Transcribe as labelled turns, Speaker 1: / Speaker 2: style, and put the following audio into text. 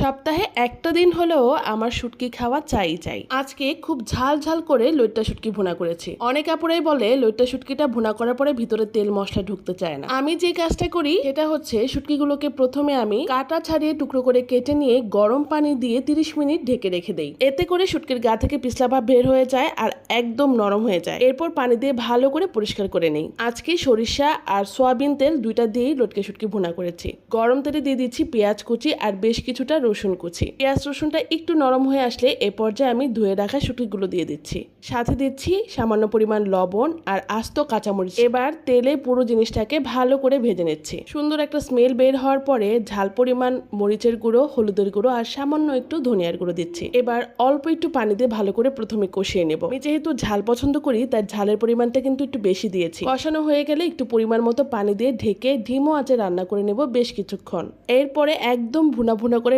Speaker 1: সপ্তাহে একটা দিন হলেও আমার শুটকি খাওয়া চাই। আজকে খুব ঝাল ঝাল করে লইট্টা শুটকি ভুনা করেছি। অনেক আপুরাই বলে লইট্টা শুটকিটা ভুনা করার পরে ভিতরে তেল মশলা ঢুকতে চায় না। আমি যে কাজটা করি সেটা হচ্ছে শুটকিগুলোকে প্রথমে আমি কাটা ছাড়িয়ে টুকরো করে কেটে নিয়ে গরম পানি দিয়ে 30 মিনিট ঢেকে রেখে দেই। এতে করে শুটকির গা থেকে পিছলা ভাব বের হয়ে যায় আর একদম নরম হয়ে যায়। এরপর পানি দিয়ে ভালো করে পরিষ্কার করে নেই। আজকে সরিষা আর সয়াবিন তেল দুইটা দিয়েই লটকে শুটকি ভুনা করেছি। গরম তেলে দিয়ে দিচ্ছি পেঁয়াজ কুচি আর বেশ কিছুটা রসুন কুচি। পেঁয়াজ রসুনটা একটু নরম হয়ে আসলে এ পর্যায়ে আমি ধুয়ে রাখা শুটকিগুলো দিয়ে দিচ্ছি। সাথে দিচ্ছি সামান্য পরিমাণ লবণ আর আস্ত কাঁচামরিচ। এবার তেলে পুরো জিনিসটাকে ভালো করে ভেজে নিচ্ছি। সুন্দর একটা স্মেল বের হওয়ার পরে ঝাল পরিমাণ মরিচের গুঁড়ো, হলুদের গুঁড়ো আর সামান্য একটু ধনিয়ার গুঁড়ো দিচ্ছি। এবার অল্প একটু পানি দিয়ে ভালো করে প্রথমে কষিয়ে নেব। আমি যেহেতু ঝাল পছন্দ করি তাই ঝালের পরিমাণটা কিন্তু একটু বেশি দিয়েছি। কষানো হয়ে গেলে একটু পরিমাণ মতো পানি দিয়ে ঢেকে ধিমো আঁচে রান্না করে নেব বেশ কিছুক্ষণ। এরপরে একদম ভুনা ভুনা করে